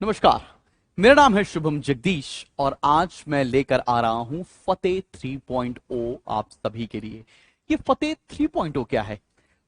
नमस्कार। मेरा नाम है शुभम जगदीश और आज मैं लेकर आ रहा हूं फतेह 3.0 आप सभी के लिए। ये फतेह 3.0 क्या है?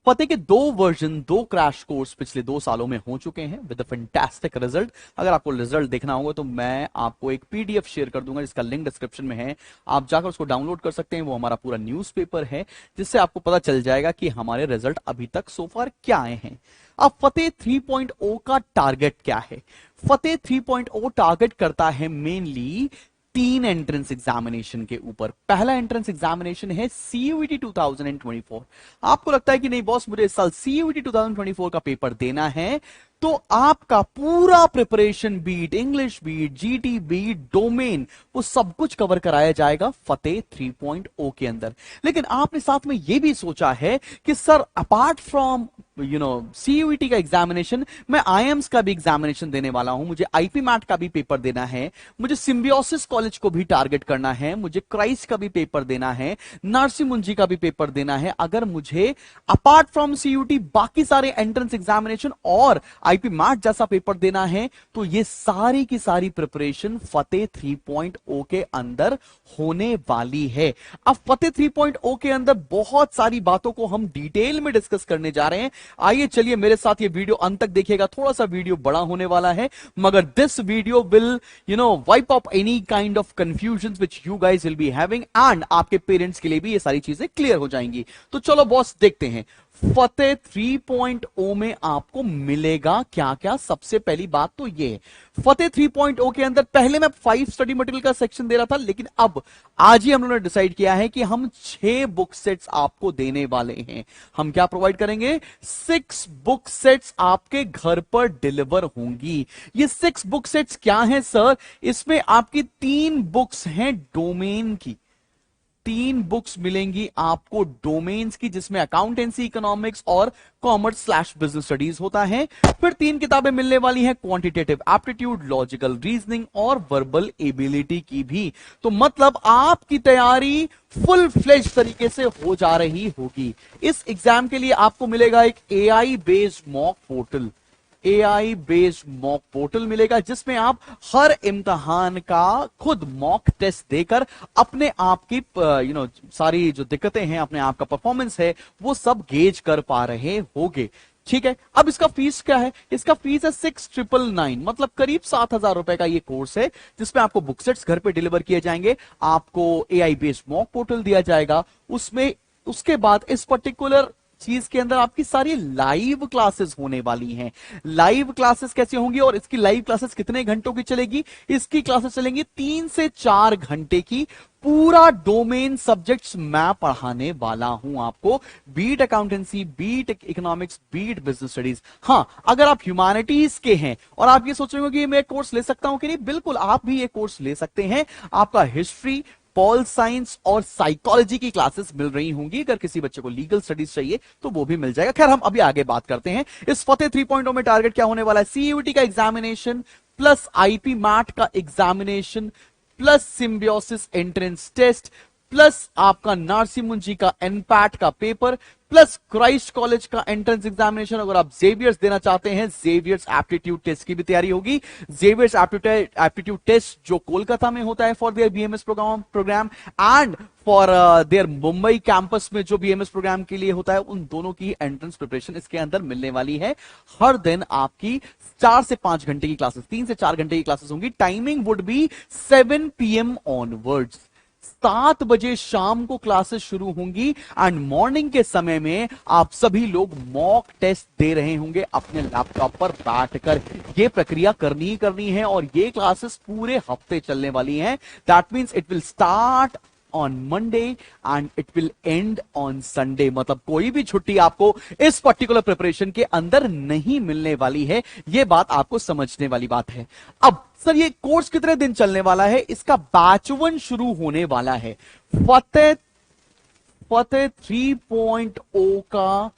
फतेह के दो वर्जन, दो क्रैश कोर्स पिछले 2 सालों में हो चुके हैं विद अ फैंटास्टिक रिजल्ट। अगर आपको रिजल्ट देखना होगा तो मैं आपको एक पीडीएफ शेयर कर दूंगा जिसका लिंक डिस्क्रिप्शन में है, आप जाकर उसको डाउनलोड कर सकते हैं। वो हमारा पूरा न्यूज़पेपर है जिससे आपको पता चल जाएगा कि हमारे रिजल्ट अभी तक सो फार क्या आए हैं। अब फतेह 3.0 का टारगेट क्या है? फतेह 3.0 टारगेट करता है मेनली 3 एंट्रेंस एग्जामिनेशन के ऊपर। पहला एंट्रेंस एग्जामिनेशन है सीयूईटी 2024। आपको लगता है कि नहीं बॉस, मुझे इस साल सीयूईटी 2024 का पेपर देना है, तो आपका पूरा preparation, be it English, be it GT, be it domain, वो सब कुछ कवर कराया जाएगा फतेह 3.0 के अंदर। लेकिन आपने साथ में यह भी सोचा है कि सर अपार्ट फ्रॉम सीयूईटी का एग्जामिनेशन, मैं आईएम्स का भी एग्जामिनेशन देने वाला हूं, मुझे आईपी मैट का भी पेपर देना है, मुझे सिम्बियोसिस कॉलेज को भी टारगेट करना है, मुझे क्राइस्ट का भी पेपर देना है, नरसी मुंजी का भी पेपर देना है। अगर मुझे अपार्ट फ्रॉम सीयूटी बाकी सारे एंट्रेंस एग्जामिनेशन और आईपी मैट जैसा पेपर देना है, तो ये सारी की सारी प्रिपरेशन फतेह 3.0 के अंदर होने वाली है। अब फतेह 3.0 के अंदर बहुत सारी बातों को हम डिटेल में डिस्कस करने जा रहे हैं। आइए चलिए मेरे साथ ये वीडियो अंत तक देखिएगा। थोड़ा सा वीडियो बड़ा होने वाला है, मगर this video will wipe up any kind of confusion which you guys will be having, and आपके पेरेंट्स के लिए भी ये सारी चीजें क्लियर हो जाएंगी। तो चलो बॉस देखते हैं फतेह 3.0 में आपको मिलेगा क्या क्या। सबसे पहली बात तो ये है, फतेह 3.0 के अंदर पहले मैं 5 स्टडी मटेरियल का सेक्शन दे रहा था, लेकिन अब आज ही हम लोगों ने डिसाइड किया है कि हम 6 बुक सेट्स आपको देने वाले हैं। हम क्या प्रोवाइड करेंगे? 6 बुक सेट्स आपके घर पर डिलीवर होंगी। ये 6 बुक सेट्स क्या हैं सर? इसमें आपकी 3 बुक्स हैं डोमेन की, 3 बुक्स मिलेंगी आपको डोमेन्स की, जिसमें अकाउंटेंसी, इकोनॉमिक्स और कॉमर्स स्लैश बिजनेस स्टडीज होता है। फिर 3 किताबें मिलने वाली हैं क्वांटिटेटिव एप्टीट्यूड, लॉजिकल रीजनिंग और वर्बल एबिलिटी की भी। तो मतलब आपकी तैयारी फुल फ्लेज तरीके से हो जा रही होगी। इस एग्जाम के लिए आपको मिलेगा एक AI based mock portal, AI based mock portal मिलेगा, जिसमें आप हर इम्तहान का खुद मॉक टेस्ट देकर अपने आप की सारी जो दिक्कतें हैं, अपने आप का परफॉर्मेंस है, वो सब गेज कर पा रहे होगे। ठीक है, अब इसका फीस क्या है? इसका फीस है 6,999, मतलब करीब 7,000 रुपए का ये कोर्स है, जिसमें आपको बुक सेट्स घर पे डिलीवर किए जाएंगे, आपको एआई बेस्ड मॉक पोर्टल दिया जाएगा उसमें। उसके बाद इस पर्टिकुलर चीज के अंदर आपकी सारी लाइव क्लासेस होने वाली हैं। लाइव क्लासेस कैसे होंगी और इसकी लाइव क्लासेस कितने घंटों की चलेगी? इसकी क्लासेस चलेंगी 3 से 4 घंटे की। पूरा डोमेन सब्जेक्ट्स मैं पढ़ाने वाला हूं आपको, be it accountancy, be it economics, be it business studies. हां, अगर आप ह्यूमैनिटीज के हैं और आप ये सोच रहे हो कि मैं कोर्स ले सकता हूं कि नहीं, बिल्कुल आप भी ये कोर्स ले सकते हैं। आपका हिस्ट्री, पॉल साइंस और साइकोलॉजी की क्लासेस मिल रही होंगी। अगर किसी बच्चे को लीगल स्टडीज चाहिए तो वो भी मिल जाएगा। खैर, हम अभी आगे बात करते हैं। इस फतेह 3.0 में टारगेट क्या होने वाला है? सीयूईटी का एग्जामिनेशन प्लस आईपी मैट का examination plus Symbiosis entrance test plus आपका नरसी मुंजी का एनपैट का पेपर प्लस क्राइस्ट कॉलेज का एंट्रेंस एग्जामिनेशन। अगर आप जेवियर्स देना चाहते हैं, जेवियर्स एप्टीट्यूड टेस्ट की भी तैयारी होगी। जेवियर्स एप्टीट्यूड टेस्ट जो कोलकाता में होता है for their BMS programme and for their Mumbai campus में जो बीएमएस प्रोग्राम के लिए होता है, उन दोनों की एंट्रेंस प्रिपरेशन इसके अंदर मिलने वाली है। हर दिन आपकी 4 से 5 घंटे की क्लासेस, 3 से 4 घंटे की क्लासेस होंगी। Timing would be 7 PM onwards, 7 बजे शाम को क्लासेस शुरू होंगी एंड मॉर्निंग के समय में आप सभी लोग मॉक टेस्ट दे रहे होंगे अपने लैपटॉप पर बैठकर। यह प्रक्रिया करनी ही करनी है और ये क्लासेस पूरे हफ्ते चलने वाली हैं। That means it will start on Monday and it will and on Sunday. मतलब कोई भी छुट्टी आपको इस पर्टिकुलर प्रिपरेशन के अंदर नहीं मिलने वाली है। यह बात आपको समझने वाली बात है। अब सर ये कोर्स कितने दिन चलने वाला है? इसका बैच 1 शुरू होने वाला है। फतेह 3.0 का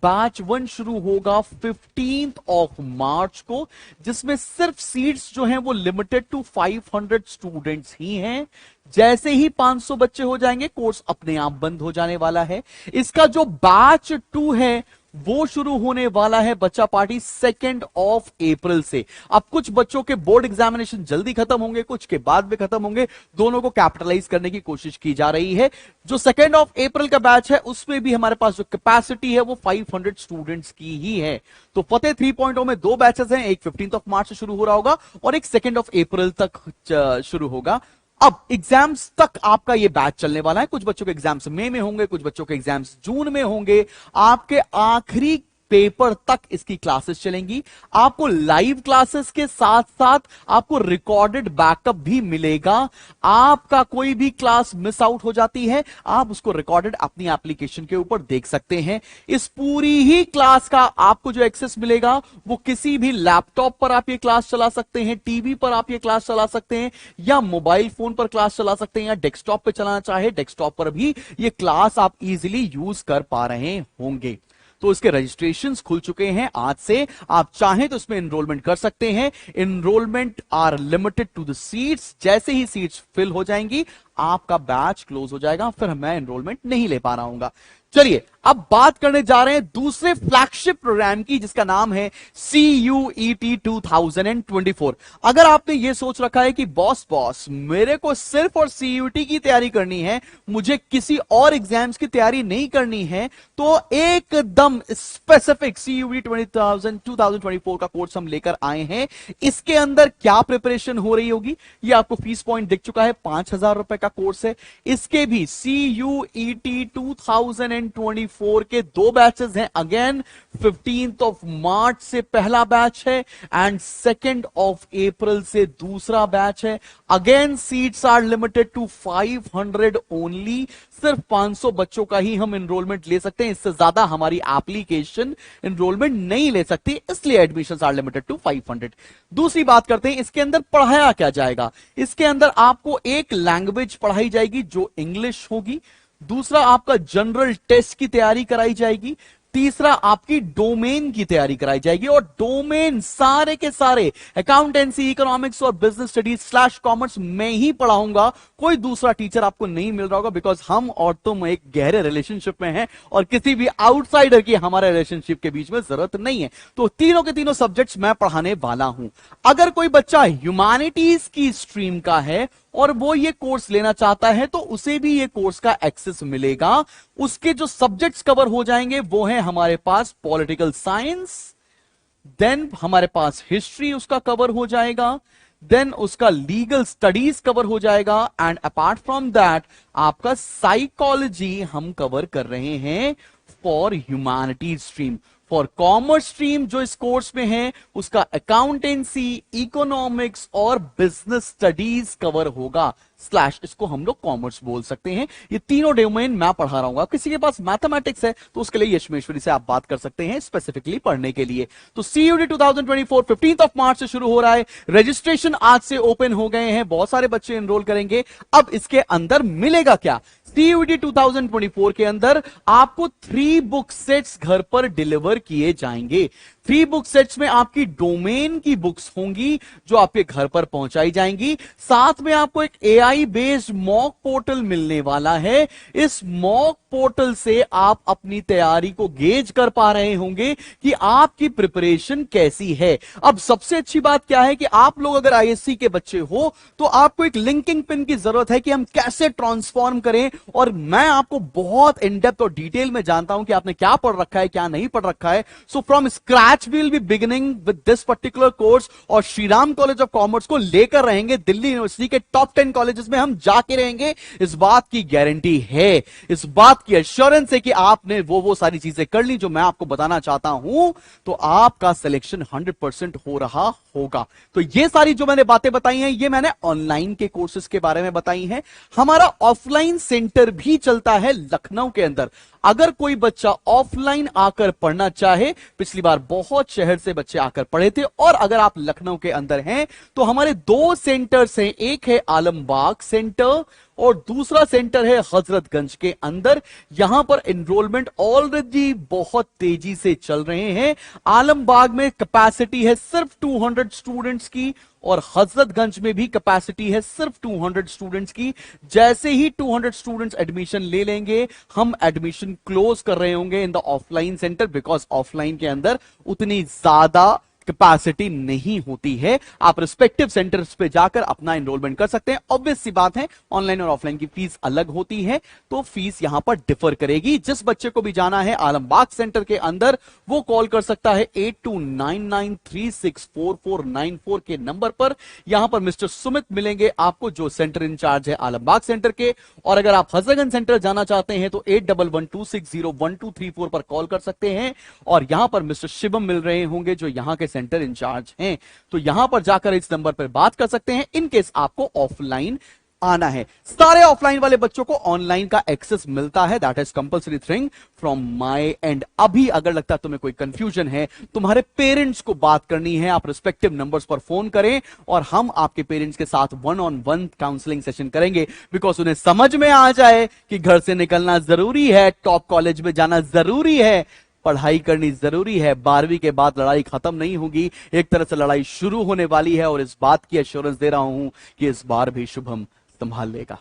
बैच 1 शुरू होगा 15 मार्च को, जिसमें सिर्फ सीट्स जो हैं वो लिमिटेड टू 500 स्टूडेंट्स ही हैं। जैसे ही 500 बच्चे हो जाएंगे, कोर्स अपने आप बंद हो जाने वाला है। इसका जो बैच 2 है वो शुरू होने वाला है बच्चा पार्टी 2 अप्रैल से। अब कुछ बच्चों के बोर्ड एग्जामिनेशन जल्दी खत्म होंगे, कुछ के बाद में खत्म होंगे, दोनों को कैपिटलाइज करने की कोशिश की जा रही है। जो 2 अप्रैल का बैच है उसमें भी हमारे पास जो कैपेसिटी है वो 500 स्टूडेंट्स की ही है। तो फतेह 3.0 में 2 बैचेस हैं, एक 15 मार्च से शुरू हो रहा होगा और एक 2 अप्रैल तक शुरू होगा। अब एग्जाम्स तक आपका ये बैच चलने वाला है। कुछ बच्चों के एग्जाम्स मई में होंगे, कुछ बच्चों के एग्जाम्स जून में होंगे। आपके आखिरी पेपर तक इसकी क्लासेस चलेंगी। आपको लाइव क्लासेस के साथ साथ आपको रिकॉर्डेड बैकअप भी मिलेगा। आपका कोई भी क्लास मिस आउट हो जाती है, आप उसको रिकॉर्डेड अपनी एप्लीकेशन के ऊपर देख सकते हैं। इस पूरी ही क्लास का आपको जो एक्सेस मिलेगा वो किसी भी लैपटॉप पर आप ये क्लास चला सकते हैं, टीवी पर आप ये क्लास चला सकते हैं, या मोबाइल फोन पर क्लास चला सकते हैं, या डेस्कटॉप पे चलाना चाहे डेस्कटॉप पर भी ये क्लास आप इजीली यूज कर पा रहे होंगे। तो इसके रजिस्ट्रेशंस खुल चुके हैं आज से। आप चाहें तो इसमें एनरोलमेंट कर सकते हैं। Enrolment are limited to the seats. जैसे ही सीट्स फिल हो जाएंगी आपका बैच क्लोज हो जाएगा, फिर मैं एनरोलमेंट नहीं ले पा रहा हूं। चलिए अब बात करने जा रहे हैं दूसरे फ्लैगशिप प्रोग्राम की, जिसका नाम है CUET 2024। अगर आपने यह सोच रखा है कि बॉस मेरे को सिर्फ और CUET की तैयारी करनी है, मुझे किसी और एग्जाम्स की तैयारी नहीं करनी है, तो एकदम स्पेसिफिक CUET 2024 का कोर्स हम लेकर आए हैं। इसके अंदर क्या प्रिपरेशन हो रही होगी ये आपको फीस पॉइंट दिख चुका है, 5,000 रुपए का कोर्स है। इसके भी CUET 2024 के 2 बैचेस हैं। अगेन 15 मार्च से पहला बैच है एंड 2 अप्रैल से दूसरा बैच है। Again seats are limited to 500 only. सिर्फ 500 बच्चों का ही हम एनरोलमेंट ले सकते हैं, इससे ज्यादा हमारी एप्लीकेशन एनरोलमेंट नहीं ले सकती, इसलिए एडमिशंस आर लिमिटेड टू 500। दूसरी बात करते हैं इसके अंदर पढ़ाया क्या जाएगा। इसके अंदर आपको एक लैंग्वेज पढ़ाई जाएगी जो इंग्लिश होगी, दूसरा आपका जनरल टेस्ट की तैयारी कराई जाएगी, तीसरा आपकी डोमेन की तैयारी कराई जाएगी। और डोमेन सारे के सारे अकाउंटेंसी, इकोनॉमिक्स और बिजनेस स्टडीज / कॉमर्स में ही पढ़ाऊंगा। कोई दूसरा टीचर आपको नहीं मिल रहा होगा, बिकॉज हम और तुम एक गहरे रिलेशनशिप में हैं और किसी भी आउटसाइडर की हमारे रिलेशनशिप के बीच में जरूरत नहीं है। तो तीनों के तीनों सब्जेक्ट्स मैं पढ़ाने वाला हूं। अगर कोई बच्चा ह्यूमैनिटीज की स्ट्रीम का है और वो ये कोर्स लेना चाहता है तो उसे भी ये कोर्स का एक्सेस मिलेगा। उसके जो सब्जेक्ट्स कवर हो जाएंगे वो है हमारे पास पॉलिटिकल साइंस, देन हमारे पास हिस्ट्री उसका कवर हो जाएगा, देन उसका लीगल स्टडीज कवर हो जाएगा, एंड अपार्ट फ्रॉम दैट आपका साइकोलॉजी हम कवर कर रहे हैं for humanities stream. For commerce stream जो इस कोर्स में है उसका अकाउंटेंसी, इकोनॉमिक्स और बिजनेस स्टडीज कवर होगा / इसको हम लोग कॉमर्स बोल सकते हैं। ये तीनों डोमेन मैं पढ़ा रहा हूं। किसी के पास मैथमेटिक्स है तो उसके लिए यशमेश्वरी से आप बात कर सकते हैं स्पेसिफिकली पढ़ने के लिए। तो CUET 2024 15 मार्च से शुरू हो रहा है। रजिस्ट्रेशन आज से ओपन हो गए हैं, बहुत सारे बच्चे एनरोल करेंगे। अब इसके अंदर मिलेगा क्या? CUET 2024 के अंदर आपको 3 बुक सेट्स घर पर डिलीवर किए जाएंगे। 3 बुक सेट्स में आपकी डोमेन की बुक्स होंगी जो आपके घर पर पहुंचाई जाएंगी। साथ में आपको एक AI बेस्ड मॉक पोर्टल मिलने वाला है। इस मॉक पोर्टल से आप अपनी तैयारी को गेज कर पा रहे होंगे कि आपकी प्रिपरेशन कैसी है। अब सबसे अच्छी बात क्या है कि आप लोग अगर ISC के बच्चे हो तो आपको एक लिंकिंग पिन की जरूरत है कि हम कैसे ट्रांसफॉर्म करें। और मैं आपको बहुत इन डेप्थ और डिटेल में जानता हूं कि आपने क्या पढ़ रखा है, क्या नहीं पढ़ रखा है। So from scratch we will be beginning with this particular course. और श्रीराम कॉलेज ऑफ कॉमर्स को लेकर रहेंगे, दिल्ली यूनिवर्सिटी के टॉप 10 कॉलेजेस में हम जाके रहेंगे। इस बात की गारंटी है, इस बात की एश्योरेंस है कि आपने वो सारी चीजें कर ली जो मैं आपको बताना चाहता हूं, तो आपका सिलेक्शन 100% हो रहा होगा। तो ये सारी जो मैंने बातें बताई हैं ये मैंने ऑनलाइन के कोर्सेज के बारे में बताई हैं। हमारा ऑफलाइन सेंटर भी चलता है लखनऊ के अंदर। अगर कोई बच्चा ऑफलाइन आकर पढ़ना चाहे, पिछली बार बहुत शहर से बच्चे आकर पढ़े थे, और अगर आप लखनऊ के अंदर हैं तो हमारे 2 सेंटर्स हैं। एक है आलमबाग सेंटर और दूसरा सेंटर है हजरतगंज के अंदर। यहां पर एनरोलमेंट ऑलरेडी बहुत तेजी से चल रहे हैं। आलमबाग में कैपेसिटी है सिर्फ 200 स्टूडेंट्स की और हजरतगंज में भी कैपेसिटी है सिर्फ 200 स्टूडेंट्स की। जैसे ही 200 स्टूडेंट्स एडमिशन ले लेंगे, हम एडमिशन क्लोज कर रहे होंगे in the offline centre, because offline के अंदर उतनी ज्यादा कैपेसिटी नहीं होती है। आप रिस्पेक्टिव सेंटर्स पे जाकर अपना एनरोलमेंट कर सकते हैं। ऑब्वियस सी बात है, ऑनलाइन और ऑफलाइन की फीस अलग होती है, तो फीस यहां पर डिफर करेगी। जिस बच्चे को भी जाना है आलमबाग सेंटर के अंदर, वो कॉल कर सकता है 8299364494 के नंबर पर। यहां पर मिस्टर सुमित मिलेंगे आपको, जो सेंटर इंचार्ज है आलमबाग सेंटर के। और अगर आप हजरतगंज सेंटर जाना चाहते हैं तो 8112601234 पर कॉल कर सकते हैं। और यहां पर मिस्टर शिवम मिल रहे होंगे, जो यहां के सेंटर इंचार्ज हैं। तो यहां पर जाकर इस नंबर पर बात कर सकते हैं इन केस आपको ऑफलाइन आना है। सारे ऑफलाइन वाले बच्चों को ऑनलाइन का एक्सेस मिलता है, that is compulsory thing from my and. अभी अगर लगता है तुम्हें कोई कंफ्यूजन है, तुम्हारे पेरेंट्स को बात करनी है, आप रिस्पेक्टिव नंबर्स पर फोन करें और हम आपके पेरेंट्स के साथ 1-on-1 काउंसलिंग सेशन करेंगे। बिकॉज उन्हें समझ में आ जाए कि घर से निकलना जरूरी है, टॉप कॉलेज में जाना जरूरी है, पढ़ाई करनी जरूरी है। 12वीं के बाद लड़ाई खत्म नहीं होगी, एक तरह से लड़ाई शुरू होने वाली है। और इस बात की एश्योरेंस दे रहा हूं कि इस बार भी शुभम संभाल लेगा।